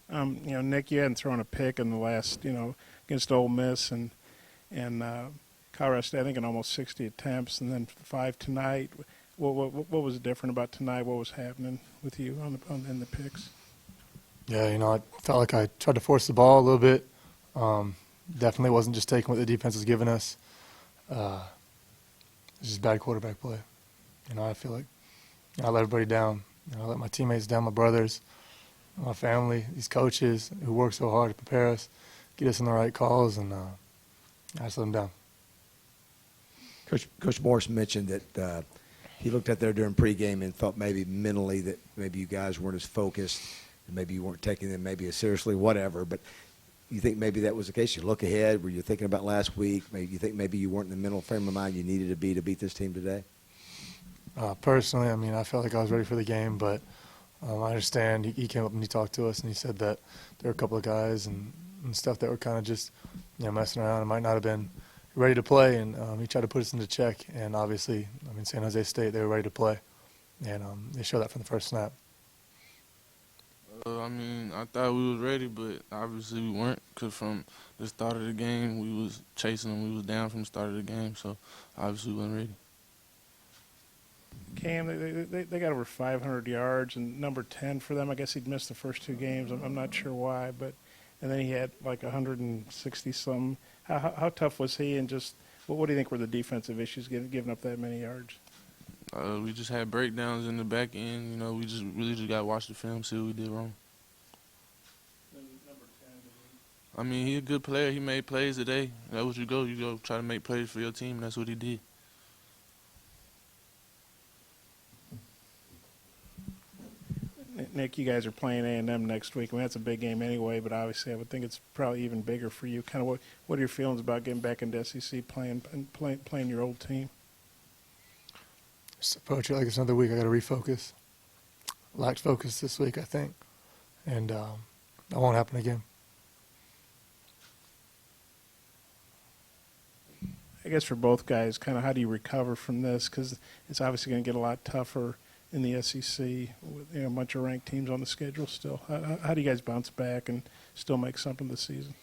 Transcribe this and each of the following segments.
Nick, you hadn't thrown a pick in the last, against Ole Miss and Colorado State, I think in almost 60 attempts, and then 5 tonight. What was different about tonight? What was happening with you in the picks? Yeah, I felt like I tried to force the ball a little bit. Definitely wasn't just taking what the defense was giving us. It's just bad quarterback play. I feel like I let everybody down. I let my teammates down, my brothers, my family, these coaches who work so hard to prepare us, get us in the right calls, and I just let them down. Coach Morris mentioned that he looked out there during pregame and thought maybe mentally that maybe you guys weren't as focused and maybe you weren't taking them maybe as seriously, whatever. But you think maybe that was the case? You look ahead, were you thinking about last week? Maybe you think maybe you weren't in the mental frame of mind you needed to beat this team today? Personally, I felt like I was ready for the game, but I understand he came up and he talked to us and he said that there were a couple of guys and stuff that were kind of just messing around and might not have been ready to play, and he tried to put us into check. And obviously, San Jose State, they were ready to play, and they showed that from the first snap. I thought we was ready, but obviously we weren't, because from the start of the game, we was chasing them. We was down from the start of the game, so obviously we wasn't ready. Cam, they got over 500 yards, and number 10 for them. I guess he'd missed the first 2 games. I'm not sure why, and then he had like 160-something. How tough was he, and just what do you think were the defensive issues giving up that many yards? We just had breakdowns in the back end. We just really got to watch the film, see what we did wrong. Number 10. He's a good player. He made plays today. That's what you go. You go try to make plays for your team, and that's what he did. Nick, you guys are playing A&M next week. That's a big game anyway, but obviously I would think it's probably even bigger for you. Kind of what are your feelings about getting back into SEC, playing your old team? Just approach it like it's another week. I got to refocus. Lacked focus this week, I think, and that won't happen again. I guess for both guys, kind of how do you recover from this? Because it's obviously going to get a lot tougher in the SEC with a bunch of ranked teams on the schedule still. How do you guys bounce back and still make something this season?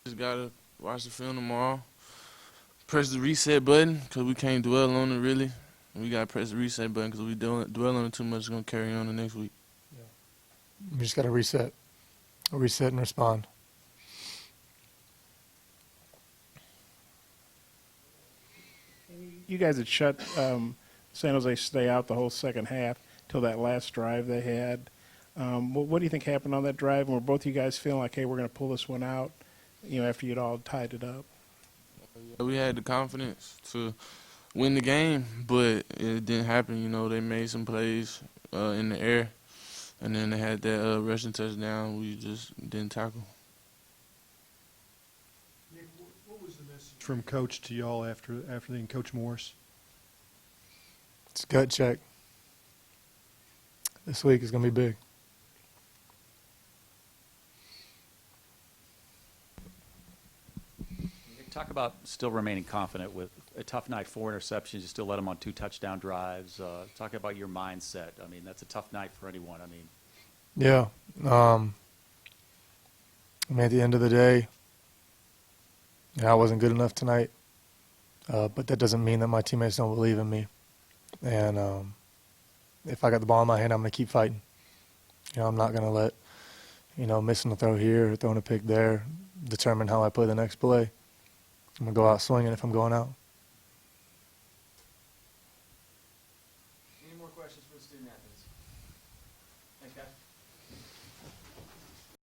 Just got to watch the film tomorrow. Press the reset button, because we can't dwell on it really. We got to press the reset button, because if we dwell on it too much, it's going to carry on the next week. We just got to reset and respond. You guys had shut San Jose State out the whole second half till that last drive they had. What do you think happened on that drive? And were both you guys feeling like, hey, we're going to pull this one out, after you'd all tied it up? We had the confidence to win the game, but it didn't happen. They made some plays in the air, and then they had that rushing touchdown. We just didn't tackle. Nick, what was the message from Coach to y'all after then, Coach Morris? It's a gut check. This week is going to be big. Talk about still remaining confident with a tough night, 4 interceptions. You still let them on 2 touchdown drives. Talk about your mindset. That's a tough night for anyone. Yeah. At the end of the day, I wasn't good enough tonight. But that doesn't mean that my teammates don't believe in me. And if I got the ball in my hand, I'm going to keep fighting. I'm not going to let, missing a throw here or throwing a pick there determine how I play the next play. I'm going to go out swinging if I'm going out. Any more questions for the student athletes? Thanks, guys.